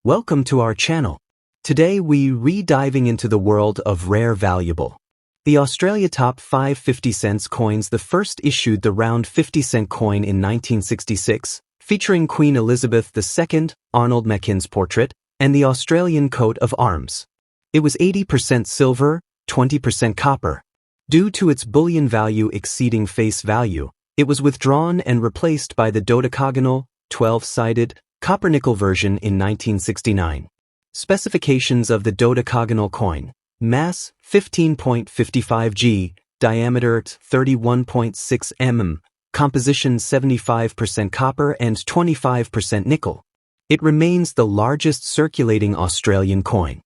Welcome to our channel. Today we re-diving into the world of rare valuable. The Australia Top 5 50 cents coins. The first issued the round 50-cent coin in 1966, featuring Queen Elizabeth II, Arnold Mackin's portrait, and the Australian coat of arms. It was 80% silver, 20% copper. Due to its bullion value exceeding face value, it was withdrawn and replaced by the dodecagonal, 12-sided, copper-nickel version in 1969. Specifications of the dodecagonal coin: mass 15.55 g, diameter 31.6 mm, composition 75% copper and 25% nickel. It remains the largest circulating Australian coin.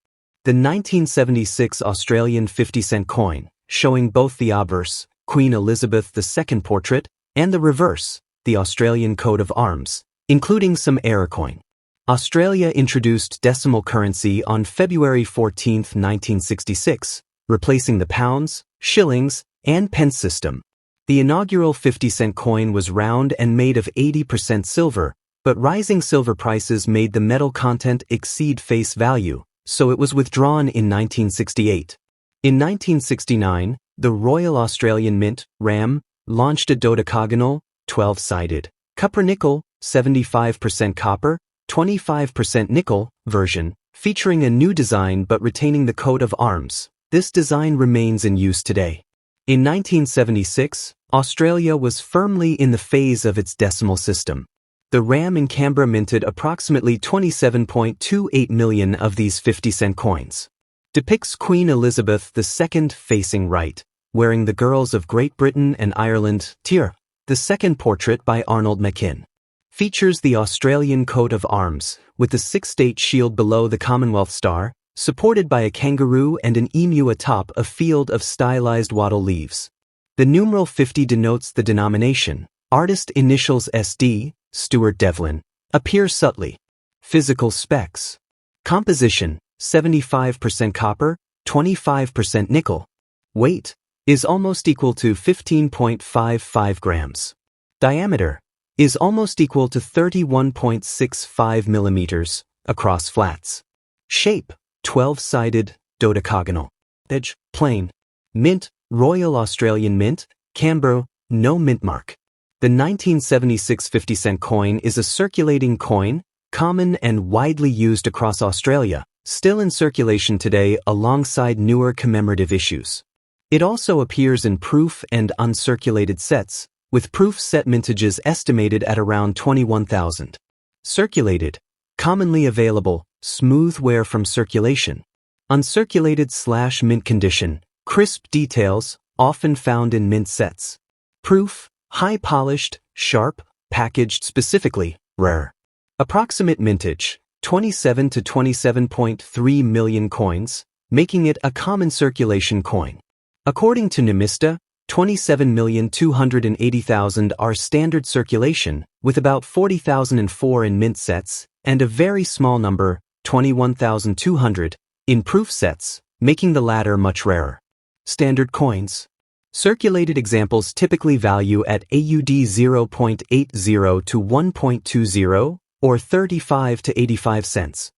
The 1976 Australian 50-cent coin, showing both the obverse, Queen Elizabeth II portrait, and the reverse, the Australian coat of arms, including some error coin. Australia introduced decimal currency on February 14, 1966, replacing the pounds, shillings, and pence system. The inaugural 50-cent coin was round and made of 80% silver, but rising silver prices made the metal content exceed face value, so it was withdrawn in 1968. In 1969, the Royal Australian Mint, RAM, launched a dodecagonal, 12-sided, copper-nickel, 75% copper, 25% nickel version, featuring a new design but retaining the coat of arms. This design remains in use today. In 1976, Australia was firmly in the phase of its decimal system. The RAM in Canberra minted approximately 27.28 million of these 50-cent coins. Depicts Queen Elizabeth II facing right, wearing the girls of Great Britain and Ireland, tier. The second portrait by Arnold Mackin. Features the Australian coat of arms, with the six-state shield below the Commonwealth star, supported by a kangaroo and an emu atop a field of stylized wattle leaves. The numeral 50 denotes the denomination. Artist initials SD, Stuart Devlin, appear subtly. Physical specs. Composition, 75% copper, 25% nickel. Weight is almost equal to 15.55 grams. Diameter is almost equal to 31.65 millimeters across flats. Shape, 12-sided, dodecagonal. Edge, plain. Mint, Royal Australian Mint, Canberra, no mint mark. The 1976 50-cent coin is a circulating coin, common and widely used across Australia, still in circulation today alongside newer commemorative issues. It also appears in proof and uncirculated sets, with proof set mintages estimated at around 21,000. Circulated, commonly available, smooth wear from circulation. Uncirculated/mint condition, crisp details, often found in mint sets. Proof, high polished, sharp, packaged specifically, rare. Approximate mintage, 27 to 27.3 million coins, making it a common circulation coin. According to Numismatics, 27,280,000 are standard circulation, with about 40,004 in mint sets, and a very small number, 21,200, in proof sets, making the latter much rarer. Standard coins. Circulated examples typically value at AUD 0.80 to 1.20, or 35 to 85 cents.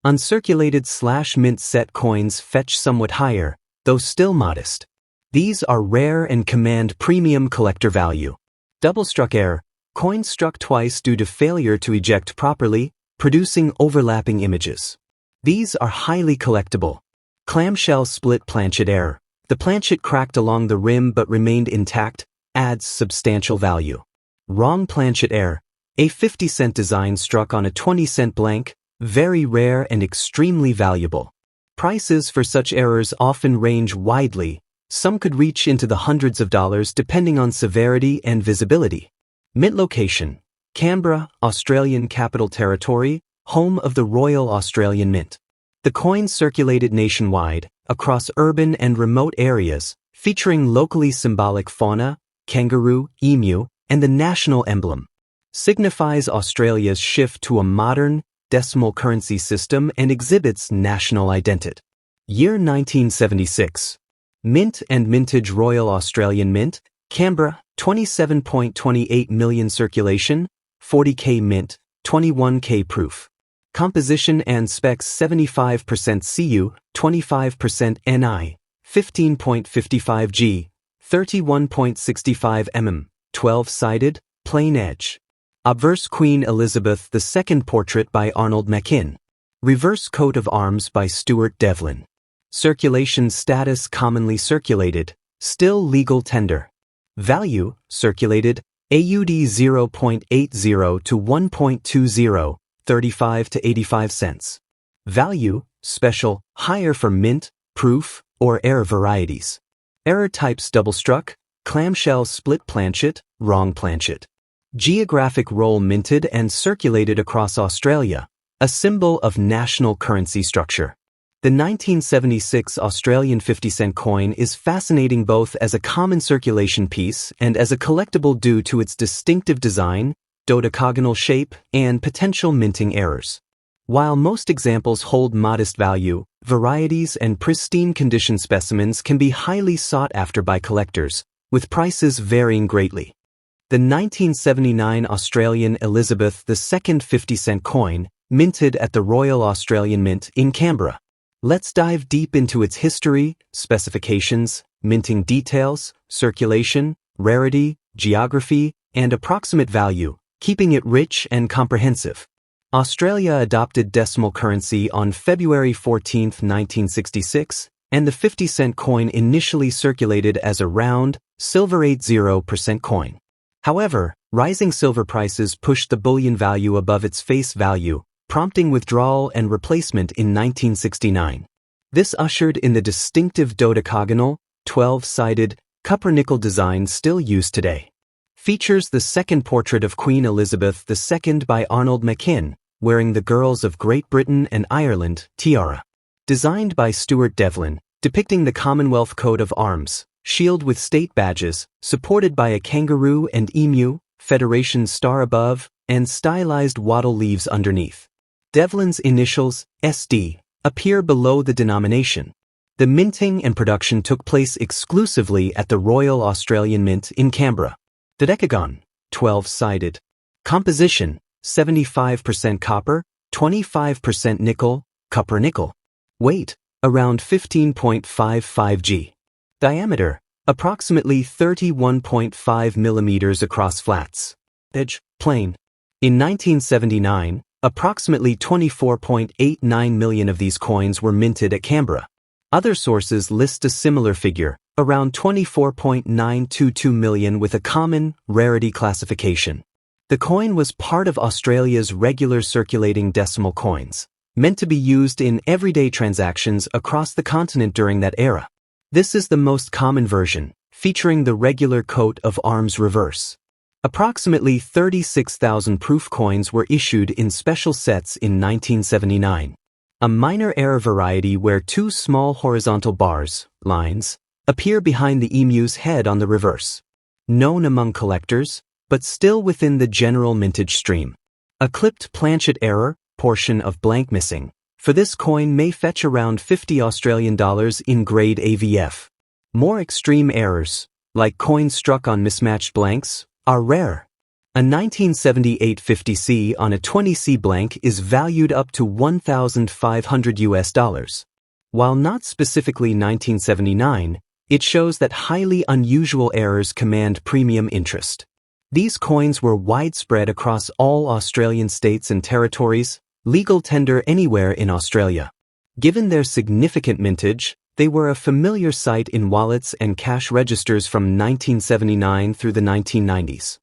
Uncirculated/mint set coins fetch somewhat higher, though still modest. These are rare and command premium collector value. Double-struck error, coins struck twice due to failure to eject properly, producing overlapping images. These are highly collectible. Clamshell split planchet error. The planchet cracked along the rim but remained intact, adds substantial value. Wrong planchet error, a 50-cent design struck on a 20-cent blank, very rare and extremely valuable. Prices for such errors often range widely. Some could reach into the hundreds of dollars depending on severity and visibility. Mint location: Canberra, Australian Capital Territory, home of the Royal Australian Mint. The coin circulated nationwide, across urban and remote areas, featuring locally symbolic fauna, kangaroo, emu, and the national emblem. Signifies Australia's shift to a modern, decimal currency system and exhibits national identity. Year 1976. Mint and mintage Royal Australian Mint, Canberra, 27.28 million circulation, 40k mint, 21k proof. Composition and specs 75% Cu, 25% Ni, 15.55 G, 31.65 mm, 12-sided, plain edge. Obverse Queen Elizabeth II portrait by Arnold Machin. Reverse coat of arms by Stuart Devlin. Circulation status commonly circulated, still legal tender. Value, circulated, AUD 0.80 to 1.20, 35 to 85 cents. Value, special, higher for mint, proof, or error varieties. Error types double struck, clamshell split planchet, wrong planchet. Geographic roll minted and circulated across Australia, a symbol of national currency structure. The 1976 Australian 50-cent coin is fascinating both as a common circulation piece and as a collectible due to its distinctive design, dodecagonal shape, and potential minting errors. While most examples hold modest value, varieties and pristine condition specimens can be highly sought after by collectors, with prices varying greatly. The 1979 Australian Elizabeth II 50-cent coin, minted at the Royal Australian Mint in Canberra. Let's dive deep into its history, specifications, minting details, circulation, rarity, geography, and approximate value, keeping it rich and comprehensive. Australia adopted decimal currency on February 14, 1966, and the 50-cent coin initially circulated as a round, silver 80% coin. However, rising silver prices pushed the bullion value above its face value, prompting withdrawal and replacement in 1969. This ushered in the distinctive dodecagonal, 12-sided, copper-nickel design still used today. Features the second portrait of Queen Elizabeth II by Arnold Machin, wearing the Girls of Great Britain and Ireland tiara. Designed by Stuart Devlin, depicting the Commonwealth coat of arms, shield with state badges, supported by a kangaroo and emu, Federation star above, and stylized wattle leaves underneath. Devlin's initials, SD, appear below the denomination. The minting and production took place exclusively at the Royal Australian Mint in Canberra. Dodecagon, 12-sided. Composition, 75% copper, 25% nickel, copper-nickel. Weight, around 15.55 G. Diameter, approximately 31.5 millimeters across flats. Edge, plain. In 1979, approximately 24.89 million of these coins were minted at Canberra. Other sources list a similar figure, around 24.922 million with a common, rarity classification. The coin was part of Australia's regular circulating decimal coins, meant to be used in everyday transactions across the continent during that era. This is the most common version, featuring the regular coat of arms reverse. Approximately 36,000 proof coins were issued in special sets in 1979. A minor error variety where two small horizontal bars, lines, appear behind the emu's head on the reverse. Known among collectors, but still within the general mintage stream. A clipped planchet error, portion of blank missing, for this coin may fetch around $50 in grade AVF. More extreme errors, like coins struck on mismatched blanks, are rare. A 1978 50C on a 20C blank is valued up to $1,500. While not specifically 1979, it shows that highly unusual errors command premium interest. These coins were widespread across all Australian states and territories, legal tender anywhere in Australia. Given their significant mintage, they were a familiar sight in wallets and cash registers from 1979 through the 1990s.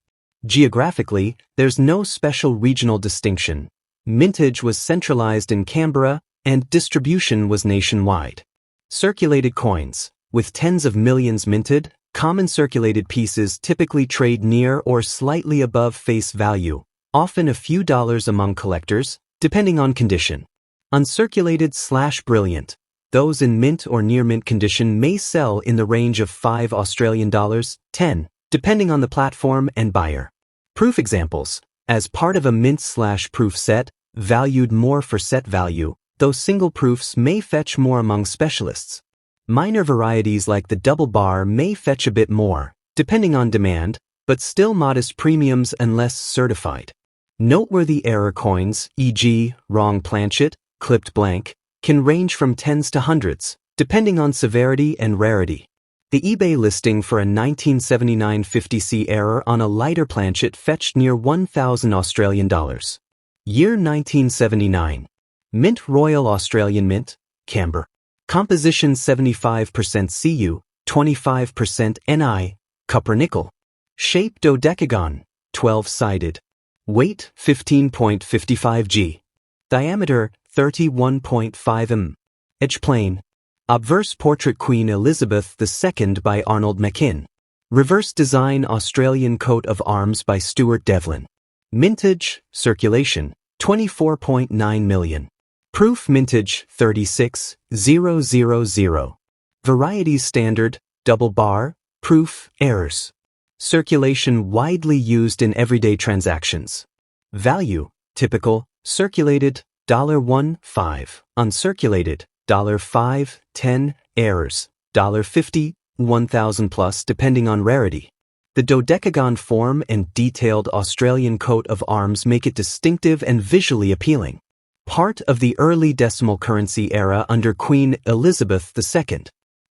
Geographically, there's no special regional distinction. Mintage was centralized in Canberra, and distribution was nationwide. Circulated coins, with tens of millions minted, common circulated pieces typically trade near or slightly above face value, often a few dollars among collectors, depending on condition. Uncirculated/brilliant. Those in mint or near mint condition may sell in the range of $5 Australian, 10, depending on the platform and buyer. Proof examples, as part of a mint/proof set, valued more for set value, though single proofs may fetch more among specialists. Minor varieties like the double bar may fetch a bit more, depending on demand, but still modest premiums unless certified. Noteworthy error coins, e.g., wrong planchet, clipped blank, can range from tens to hundreds, depending on severity and rarity. The eBay listing for a 1979 50C error on a lighter planchet fetched near 1,000 Australian dollars. Year 1979. Mint Royal Australian Mint, Camber. Composition 75% Cu, 25% Ni, copper nickel. Shape dodecagon, 12-sided. Weight 15.55 g. Diameter 31.5 m. Edge plane. Obverse portrait Queen Elizabeth II by Arnold Machin. Reverse design Australian coat of arms by Stuart Devlin. Mintage, circulation, 24.9 million. Proof mintage 36000. Varieties standard, double bar, proof, errors. Circulation widely used in everyday transactions. Value, typical, circulated, $1, 5, uncirculated, $5, 10, errors, $50, 1,000 plus depending on rarity. The dodecagon form and detailed Australian coat of arms make it distinctive and visually appealing. Part of the early decimal currency era under Queen Elizabeth II.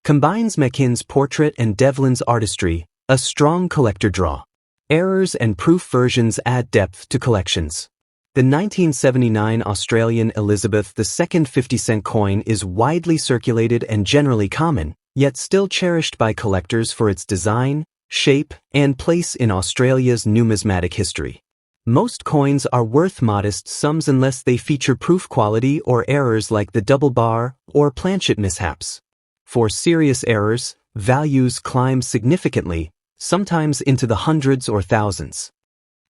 Combines Machin's portrait and Devlin's artistry, a strong collector draw. Errors and proof versions add depth to collections. The 1979 Australian Elizabeth II 50-cent coin is widely circulated and generally common, yet still cherished by collectors for its design, shape, and place in Australia's numismatic history. Most coins are worth modest sums unless they feature proof quality or errors like the double bar or planchet mishaps. For serious errors, values climb significantly, sometimes into the hundreds or thousands.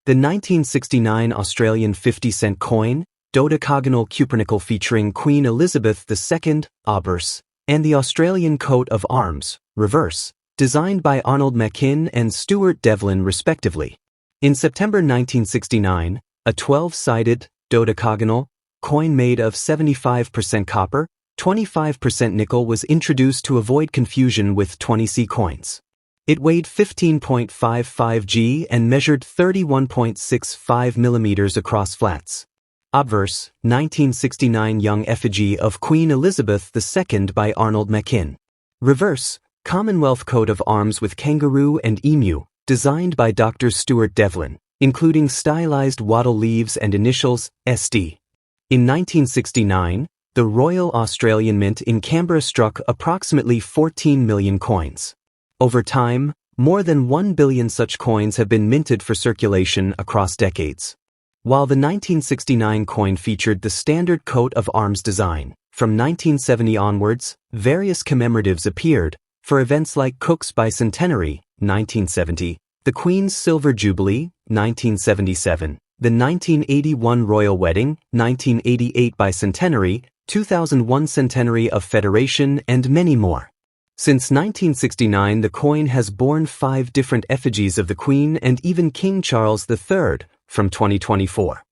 The 1969 Australian 50-cent coin, dodecagonal cupronickel featuring Queen Elizabeth II, obverse, and the Australian coat of arms, reverse, designed by Arnold Machin and Stuart Devlin respectively. In September 1969, a 12-sided, dodecagonal, coin made of 75% copper, 25% nickel was introduced to avoid confusion with 20C coins. It weighed 15.55 g and measured 31.65 millimeters across flats. Obverse, 1969 Young Effigy of Queen Elizabeth II by Arnold Machin. Reverse, Commonwealth coat of arms with kangaroo and emu, designed by Dr. Stuart Devlin, including stylized wattle leaves and initials, SD. In 1969, the Royal Australian Mint in Canberra struck approximately 14 million coins. Over time, more than 1 billion such coins have been minted for circulation across decades. While the 1969 coin featured the standard coat of arms design, from 1970 onwards, various commemoratives appeared, for events like Cook's Bicentenary, 1970, the Queen's Silver Jubilee, 1977, the 1981 Royal Wedding, 1988 Bicentenary, 2001 Centenary of Federation, and many more. Since 1969, the coin has borne 5 different effigies of the Queen and even King Charles III, from 2024.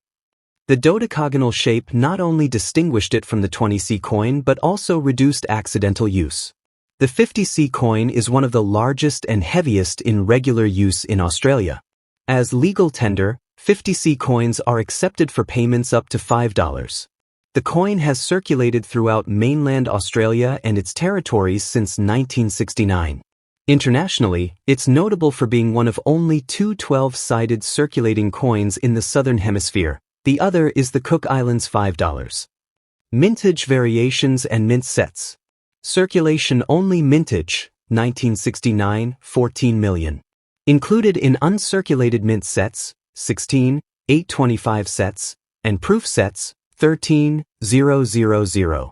The dodecagonal shape not only distinguished it from the 20C coin but also reduced accidental use. The 50C coin is one of the largest and heaviest in regular use in Australia. As legal tender, 50C coins are accepted for payments up to $5. The coin has circulated throughout mainland Australia and its territories since 1969. Internationally, it's notable for being one of only 2 12-sided circulating coins in the Southern Hemisphere. The other is the Cook Islands $5. Mintage variations and mint sets. Circulation only mintage, 1969, 14 million. Included in uncirculated mint sets, 16, 825 sets, and proof sets, 13,000.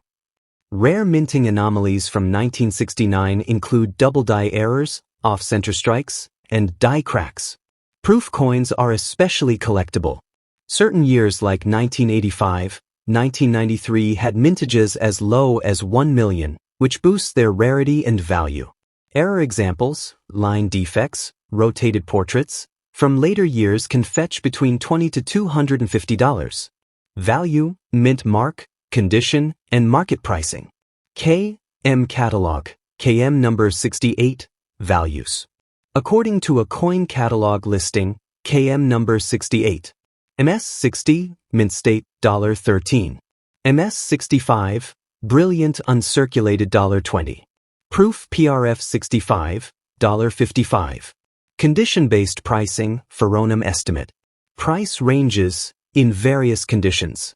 Rare minting anomalies from 1969 include double die errors, off-center strikes, and die cracks. Proof coins are especially collectible. Certain years like 1985, 1993 had mintages as low as 1 million, which boosts their rarity and value. Error examples, line defects, rotated portraits, from later years can fetch between $20 to $250. Value, mint mark, condition, and market pricing. KM Catalog, KM number 68, values. According to a coin catalog listing, KM number 68. MS-60, mint state, $13. MS-65, brilliant uncirculated, $20. Proof PRF-65, $55. Condition-based pricing, Ferronum estimate. Price ranges, in various conditions.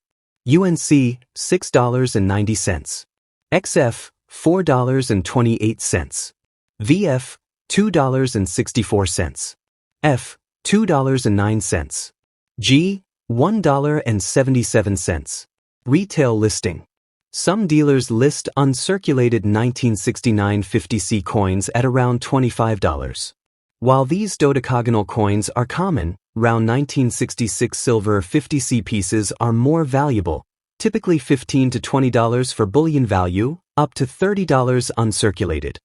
UNC, $6.90. XF, $4.28. VF, $2.64. F, $2.09. G, $1.77. Retail listing. Some dealers list uncirculated 1969 50C coins at around $25. While these dodecagonal coins are common, round 1966 silver 50C pieces are more valuable, typically $15 to $20 for bullion value, up to $30 uncirculated.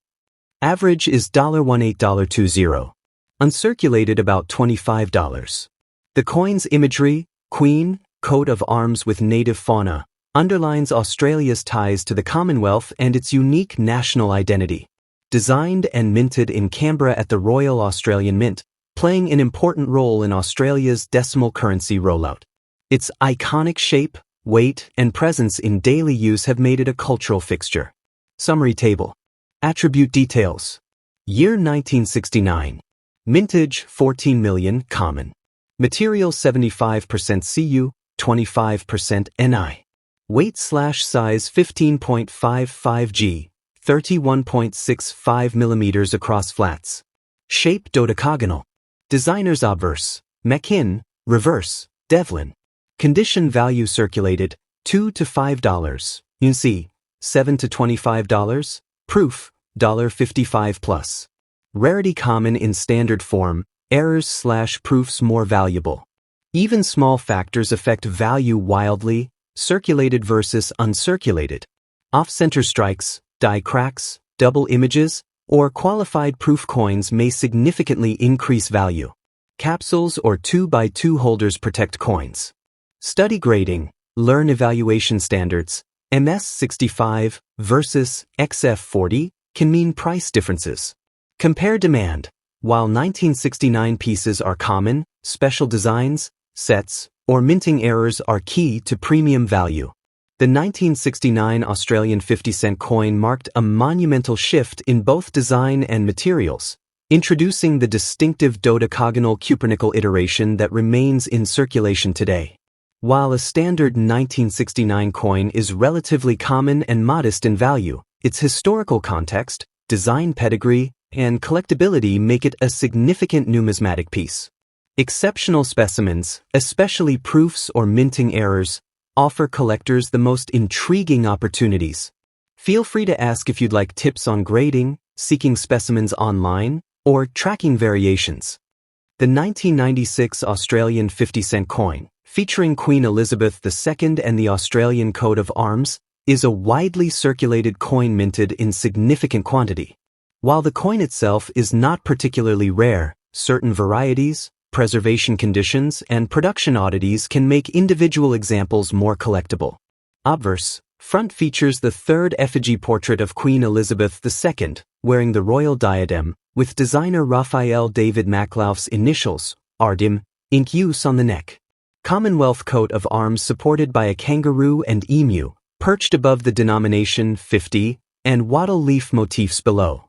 Average is $18.20. Uncirculated about $25. The coin's imagery, queen, coat of arms with native fauna, underlines Australia's ties to the Commonwealth and its unique national identity. Designed and minted in Canberra at the Royal Australian Mint, playing an important role in Australia's decimal currency rollout. Its iconic shape, weight, and presence in daily use have made it a cultural fixture. Summary table. Attribute details. Year 1969. Mintage 14 million, common. Material 75% Cu, 25% Ni. Weight/size 15.55 g, 31.65 mm across flats. Shape dodecagonal. Designers obverse, Mackin, reverse, Devlin. Condition value circulated, $2 to $5. UNC, $7 to $25. Proof, $55 plus. Rarity common in standard form, errors/proofs more valuable. Even small factors affect value wildly, circulated versus uncirculated. Off-center strikes, die cracks, double images, or qualified proof coins may significantly increase value. Capsules or 2x2 holders protect coins. Study grading, learn evaluation standards, MS-65 versus XF-40 can mean price differences. Compare demand. While 1969 pieces are common, special designs, sets, or minting errors are key to premium value. The 1969 Australian 50-cent coin marked a monumental shift in both design and materials, introducing the distinctive dodecagonal cupronickel iteration that remains in circulation today. While a standard 1969 coin is relatively common and modest in value, its historical context, design pedigree, and collectability make it a significant numismatic piece. Exceptional specimens, especially proofs or minting errors, offer collectors the most intriguing opportunities. Feel free to ask if you'd like tips on grading, seeking specimens online, or tracking variations. The 1996 Australian 50-cent coin, featuring Queen Elizabeth II and the Australian coat of arms, is a widely circulated coin minted in significant quantity. While the coin itself is not particularly rare, certain varieties, preservation conditions, and production oddities can make individual examples more collectible. Obverse. Front features the third effigy portrait of Queen Elizabeth II, wearing the royal diadem, with designer Raphael David Maclauf's initials, RDIM, in use on the neck. Commonwealth coat of arms supported by a kangaroo and emu, perched above the denomination 50, and wattle leaf motifs below.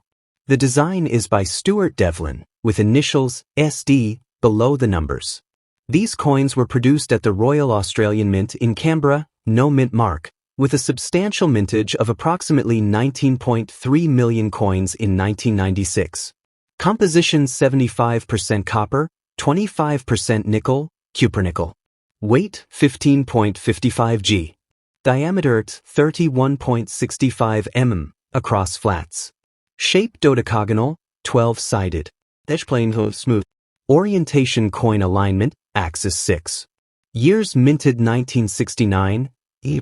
The design is by Stuart Devlin, with initials SD below the numbers. These coins were produced at the Royal Australian Mint in Canberra, no mint mark, with a substantial mintage of approximately 19.3 million coins in 1996. Composition 75% copper, 25% nickel, cupronickel. Weight 15.55 g. Diameter 31.65 mm, across flats. Shape dodecagonal, 12-sided. Edge plane smooth. Orientation coin alignment, axis 6. Years minted 1969,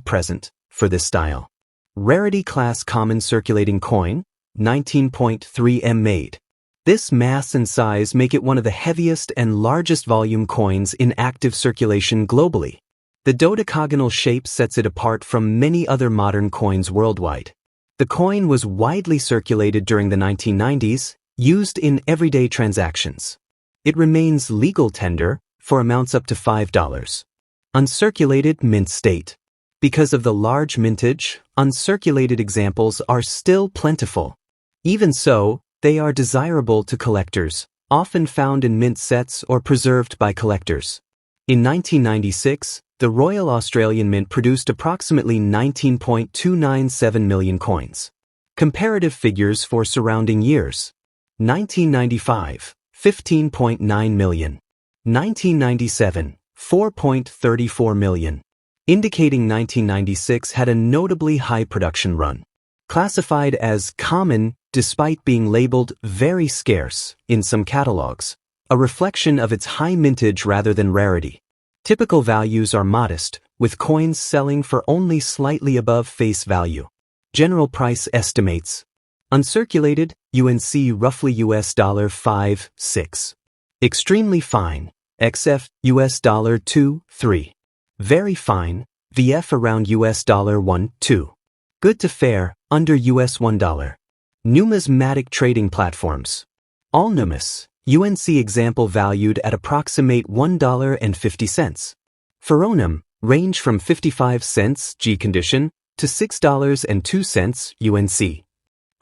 present, for this style. Rarity class common circulating coin, 19.3 m made. This mass and size make it one of the heaviest and largest volume coins in active circulation globally. The dodecagonal shape sets it apart from many other modern coins worldwide. The coin was widely circulated during the 1990s, used in everyday transactions. It remains legal tender, for amounts up to $5. Uncirculated mint state. Because of the large mintage, uncirculated examples are still plentiful. Even so, they are desirable to collectors, often found in mint sets or preserved by collectors. In 1996, the Royal Australian Mint produced approximately 19.297 million coins. Comparative figures for surrounding years. 1995, 15.9 million. 1997, 4.34 million. Indicating 1996 had a notably high production run. Classified as common despite being labeled very scarce in some catalogs, a reflection of its high mintage rather than rarity. Typical values are modest, with coins selling for only slightly above face value. General price estimates. Uncirculated, UNC roughly $5.6. Extremely fine, XF $2.3. Very fine, VF around $1.2. Good to fair, under $1. Numismatic trading platforms. All Numis, UNC example valued at approximate $1.50. Ferronum, range from 55 cents G condition to $6.02 UNC.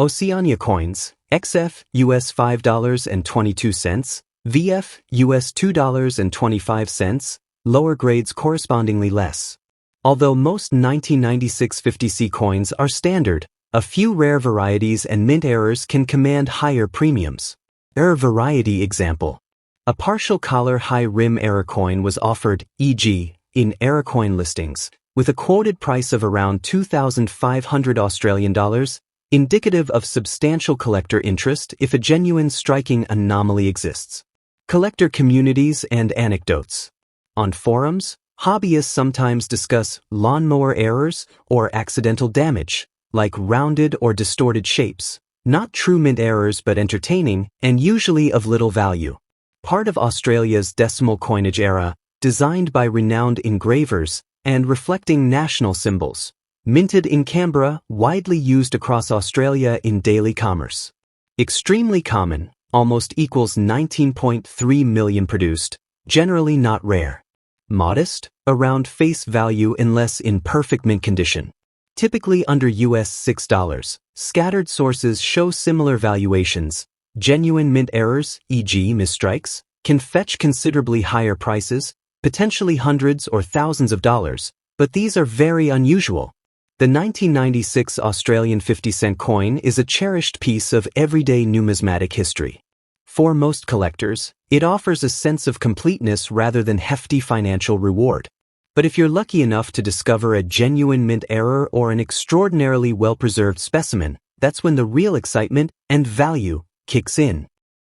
Oceania coins, XF $5.22, VF $2.25, lower grades correspondingly less. Although most 1996 50C coins are standard, a few rare varieties and mint errors can command higher premiums. Error variety example. A partial collar high rim error coin was offered, e.g., in error coin listings, with a quoted price of around 2,500 Australian dollars, indicative of substantial collector interest if a genuine striking anomaly exists. Collector communities and anecdotes. On forums, hobbyists sometimes discuss lawnmower errors or accidental damage, like rounded or distorted shapes, not true mint errors but entertaining and usually of little value. Part of Australia's decimal coinage era, designed by renowned engravers and reflecting national symbols. Minted in Canberra, widely used across Australia in daily commerce. Extremely common, almost equals 19.3 million produced, generally not rare. Modest, around face value unless in perfect mint condition. Typically under $6. Scattered sources show similar valuations. Genuine mint errors, e.g. misstrikes, can fetch considerably higher prices, potentially hundreds or thousands of dollars, but these are very unusual. The 1996 Australian 50-cent coin is a cherished piece of everyday numismatic history. For most collectors, it offers a sense of completeness rather than hefty financial reward. But if you're lucky enough to discover a genuine mint error or an extraordinarily well-preserved specimen, that's when the real excitement and value kicks in.